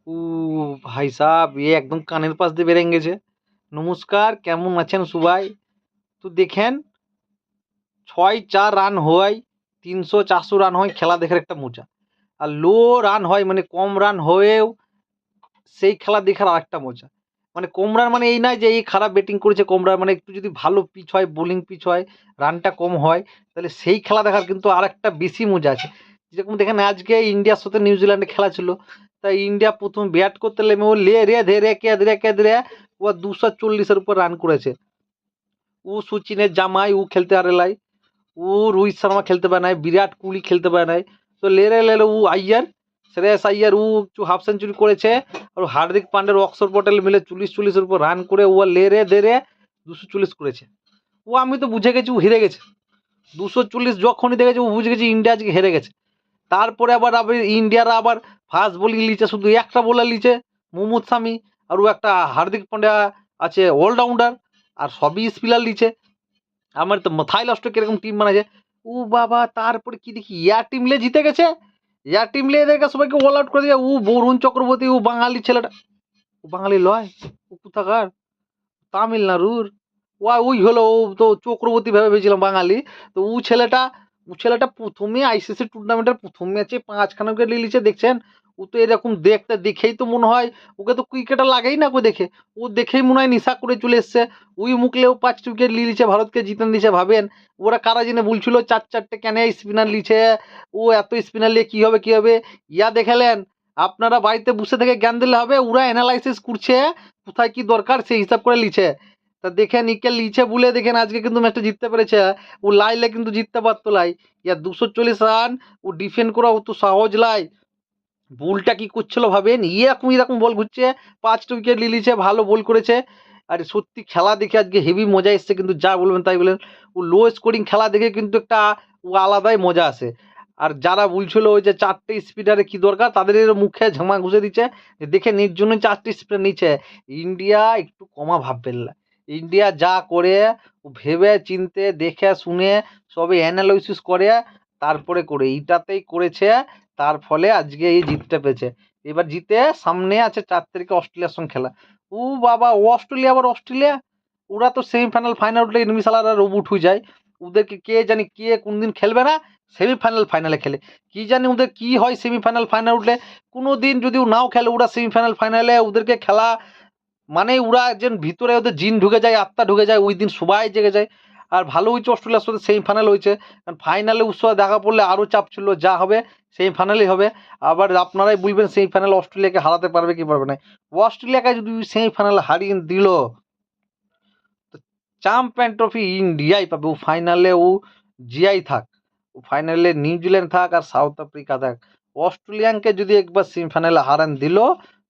উ ভাই সাহেব এ একদম কানের পাশ দিয়ে বেরিয়ে গেছে। নমস্কার, কেমন আছেন সবাই? তো দেখেন ৬-৪ রান হয়, ৩০০-৪০০ রান হয়, খেলা দেখার একটা মজা। আর লো রান হয় মানে কম রান হয়েও সেই খেলা দেখার আরেকটা মজা। মানে কম রান মানে এই নয় যে এই খারাপ ব্যাটিং করেছে কম রান, মানে একটু যদি ভালো পিচ হয়, বোলিং পিচ হয়, রানটা কম হয়, তাহলে সেই খেলা দেখার কিন্তু আরেকটা বেশি মজা আছে। যেরকম দেখেন আজকে ইন্ডিয়ার সাথে নিউজিল্যান্ডের খেলা ছিল। তাই ইন্ডিয়া ১ম ব্যাট করতে নেমে ও লে রে ধেরে কে ধরে ও ২৪০ এর উপর রান করেছে। ও সচিনের জামাই ও খেলতে পারে নাই, ও রোহিত শর্মা খেলতে পারে নাই, বিরাট কোহলি খেলতে পারে নাই। তো লেরে ও আইয়ার, শ্রেয়াস আইয়ার ও একটু হাফ সেঞ্চুরি করেছে। আর হার্দিক পান্ডের অক্ষর পটেল মিলে ৪০ এর উপর রান করে ও লেরে দেরে ২৪০ করেছে। ও আমি তো বুঝে গেছি ও হেরে গেছে। ২৪০ যখনই দেখেছে ও বুঝে গেছে ইন্ডিয়া আজকে হেরে গেছে। তারপরে আবার ইন্ডিয়ারা আবার ফাস্ট বোলিং লিচে, শুধু একটা বোলার লিচে মোহাম্মদ শামি, আর ও একটা হার্দিক পান্ডিয়া আছে অলরাউন্ডার, আর সবই স্পিনার লিচে। আমার তো মাথায় নষ্ট কিরকম টিম বানাইছে। ও বাবা, তারপরে কি দেখি এয়ার টিম লে জিতে গেছে। এয়ার টিম লে এদেরকে সবাইকে অল আউট করে দিয়ে ও বরুণ চক্রবর্তী, ও বাঙালি ছেলেটা। ও বাঙালি লয়, ও কোথাকার, তামিলনাড়ুর। ওই হলো, ও তো চক্রবর্তী ভেবে ভেবেছিলাম বাঙালি। তো ও ছেলেটা প্রথমে আইসিসি টুর্নামেন্টের প্রথম ম্যাচে ৫খানা উইকেট নিয়ে নিচ্ছে দেখছেন। ও তো এরকম দেখেই তো মনে হয় ওকে তো ক্রিকেটার লাগেই না, ওকে দেখে ও দেখেই মনে হয় নেশা করে চলে এসছে। ওই মুখলেও ৫টি উইকেট নিয়ে নিচ্ছে, ভারতকে জিতে নিচ্ছে। ভাবেন ওরা কারা জেনে বলছিল ৪-৪টে কেন স্পিনার লিছে, ও এত স্পিনার নিয়ে কি হবে। ইয়া দেখালেন, আপনারা বাড়িতে বসে থেকে জ্ঞান দিলে হবে, ওরা অ্যানালাইসিস করছে কোথায় কি দরকার সেই হিসাব করে লিছে। তা দেখেন ইকে লিছে বলে দেখেন আজকে কিন্তু ম্যাচটা জিততে পেরেছে। ও লাইলে কিন্তু জিততে পারতো লাই। ইয়া ২৪০ রান ও ডিফেন্ড করা অত সহজ লাই। বলটা কি করছিল ভাবেন, এরকম বল ঘুরছে, ৫টা উইকেট নিয়ে নিয়েছে, ভালো বল করেছে। আর সত্যি খেলা দেখে আজকে হেভি মজা এসছে, কিন্তু যা বলবেন তাই বলেন। ও লো স্কোরিং খেলা দেখে কিন্তু একটা ও আলাদাই মজা আসে। আর যারা বলছিল ওই যে ৪টে স্পিনারে কি দরকার, তাদের মুখে ঝামা ঘুষে দিচ্ছে যে দেখে নিজ জন্য ৪টে স্পিনার নিচ্ছে। ইন্ডিয়া একটু কমা ভাববেন না। ইন্ডিয়া যা করে ও ভেবে চিনতে দেখে শুনে সবে অ্যানালাইসিস করে তারপরে করে এইটাতেই করেছে। তার ফলে আজকে এই জিততে পেরেছে। এবার জিতে সামনে আছে ৪ তারিখে অস্ট্রেলিয়ার সঙ্গে খেলা। ও বাবা, ও অস্ট্রেলিয়া ওরা তো সেমিফাইনাল ফাইনাল উঠলে এনিমি সালারা রোবট হয়ে যায়। ওদেরকে কে জানি কে কোনদিন খেলবে না, সেমিফাইনাল ফাইনালে খেলে। কি জানি ওদের কি হয় সেমিফাইনাল ফাইনাল উঠলে। কোনো দিন যদি নাও খেলে ওরা সেমিফাইনাল ফাইনালে ওদেরকে খেলা মানে ওরা একজন ভিতরে ওদের জিন ঢুকে যায়, আত্মা ঢুকে যায়, ওই দিন সবাই জেগে যায়। আর ভালো হয়েছে অস্ট্রেলিয়ার সাথে সেমিফাইনাল হয়েছে, কারণ ফাইনালে ওর সাথে দেখা পড়লে আরও চাপ ছিল, যা হবে সেমিফাইনালই হবে। আবার আপনারাই বলবেন সেমিফাইনাল অস্ট্রেলিয়াকে হারাতে পারবে কি পারবে না। অস্ট্রেলিয়াকে যদি সেমিফাইনালে হারিয়ে দিল তো চ্যাম্পিয়ন ট্রফি ইন্ডিয়াই পাবে। ও ফাইনালে ও জিয়াই থাক, ও ফাইনালে নিউজিল্যান্ড থাক আর সাউথ আফ্রিকা থাক, অস্ট্রেলিয়ানকে যদি একবার সেমিফাইনালে হারান দিল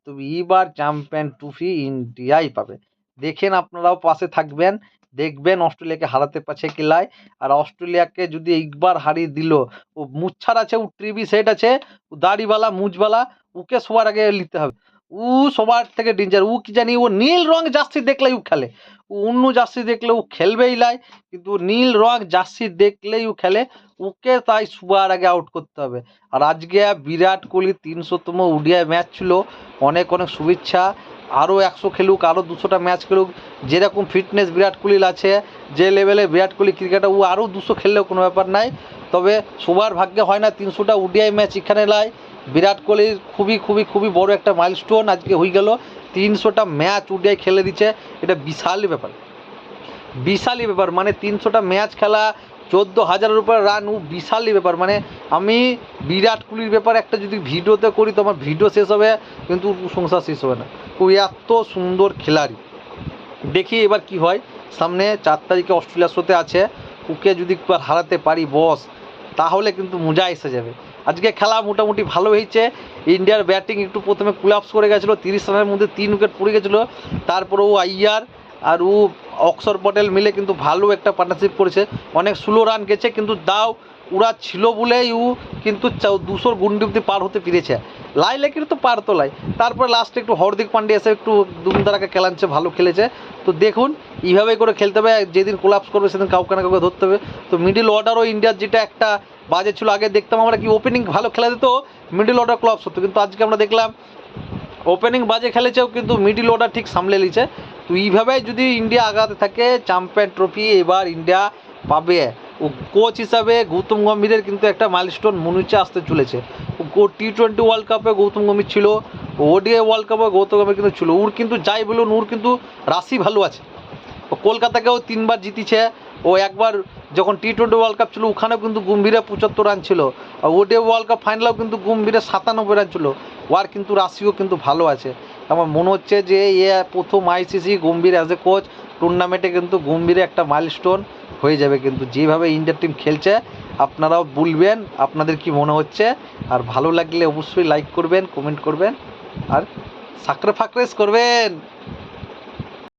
তো এবার চ্যাম্পিয়ন ট্রফি ইন্ডিয়াই পাবে। দেখেন আপনারাও পাশে থাকবেন, দেখবেন অস্ট্রেলিয়াকে হারাতে পারছে কি লাই। আর অস্ট্রেলিয়াকে যদি একবার হারিয়ে দিল, ও মুচ্ছার আছে, ও ট্রিবি সেট আছে, ও দাড়িওয়ালা মুজবালা, ওকে সবার আগে নিতে হবে। ও সবার থেকে ডেঞ্জার। ও কি জানি ও নীল রং জার্সি দেখলেই ও খেলে, ও অন্য জার্সি দেখলে ও খেলবেই লাই, কিন্তু নীল রং জার্সি দেখলেই ও খেলে। ওকে তাই সবার আগে আউট করতে হবে। আর আজকে বিরাট কোহলি ৩০০তম ওডিআই ম্যাচ ছিল, অনেক অনেক শুভেচ্ছা। আরও ১০০ খেলুক, আরও ২০০টা ম্যাচ খেলুক। যেরকম ফিটনেস বিরাট কোহলির আছে, যে লেভেলে বিরাট কোহলি ক্রিকেটার, ও আরও ২০০ খেললেও কোনো ব্যাপার নাই। তবে সবার ভাগ্যে হয় না ৩০০টা ওডিআই ম্যাচ এখানে লাই। বিরাট কোহলির খুবই খুবই খুবই বড় একটা মাইলস্টোন আজকে হয়ে গেল। ৩০০টা ম্যাচ ওডিআই খেলে দিচ্ছে, এটা বিশালই ব্যাপার, বিশালই ব্যাপার। মানে ৩০০টা ম্যাচ খেলা, ১৪,০০০-এর উপর রান, ও বিশালই ব্যাপার। মানে আমি বিরাট কোহলির ব্যাপারে একটা যদি ভিডিওতে করি তো আমার ভিডিও শেষ হবে, কিন্তু সংসার শেষ হবে না। ও এত সুন্দর খেলাড়ি। দেখি এবার কি হয়। সামনে ৪ তারিখে অস্ট্রেলিয়ার সাথে আছে, ওকে যদি একবার হারাতে পারি বস, তাহলে কিন্তু মজা এসে যাবে। আজকে খেলা মোটামুটি ভালো হয়েছে। ইন্ডিয়ার ব্যাটিং একটু প্রথমে কোলাপস করে গেছিলো, ৩০ রানের মধ্যে 3 উইকেট পড়ে গেছিলো। তারপরে ও আইয়ার আর ও অক্ষর পটেল মিলে কিন্তু ভালো একটা পার্টনারশিপ করেছে। অনেক স্লো রান গেছে, কিন্তু দাও ওরা ছিল বলেই ও কিন্তু ২০০ গুন্ডি অব্দি পার হতে পেরেছে। লাইলে কিন্তু পারতো লাই। তারপর লাস্টে একটু হার্দিক পান্ডিয়া এসে একটু দুমদারাকে খেলাচ্ছে, ভালো খেলেছে। তো দেখুন এইভাবেই করে খেলতে হবে, যেদিন কোলাপস করবে সেদিন কাউকে না কাউকে ধরতে হবে। তো মিডিল অর্ডারও ইন্ডিয়ার যেটা একটা বাজে ছিল, আগে দেখতাম আমরা কি ওপেনিং ভালো খেলা দিত, মিডিল অর্ডার কোলাপস হতো, কিন্তু আজকে আমরা দেখলাম ওপেনিং বাজে খেলেছেও কিন্তু মিডিল অর্ডার ঠিক সামলে নিয়েছে। তো এইভাবে যদি ইন্ডিয়া আগাতে থাকে চ্যাম্পিয়ন ট্রফি এবার ইন্ডিয়া পাবে। ও কোচ হিসাবে গৌতম গম্ভীরের কিন্তু একটা মাইলস্টোন মনে হচ্ছে আসতে চলেছে। ও টি-20 ওয়ার্ল্ড কাপে গৌতম গম্ভীর ছিল, ওডিআই ওয়ার্ল্ড কাপে গৌতম গম্ভীর কিন্তু ছিল। ওর কিন্তু যাই বলুন ওর কিন্তু রাশি ভালো আছে। ও কলকাতাকেও 3বার জিতেছে। ও একবার যখন টি-20 ওয়ার্ল্ড কাপ ছিল ওখানেও কিন্তু গম্ভীরের 75 রান ছিল। আর ওডিআই ওয়ার্ল্ড কাপ ফাইনালেও কিন্তু গম্ভীরের 97 রান ছিল। ওর কিন্তু রাশিও কিন্তু ভালো আছে। আমার মনে হচ্ছে যে প্রথম ICC Gambhir as a coach টুর্নামেন্টে কিন্তু গম্ভীরে একটা মাইলস্টোন হয়ে যাবে। কিন্তু যেভাবে ইন্ডিয়ার টিম খেলছে আপনারাও বলবেন আপনাদের কি মনে হচ্ছে। আর ভালো লাগলে অবশ্যই লাইক করবেন, কমেন্ট করবেন আর সাবস্ক্রাইব করবেন।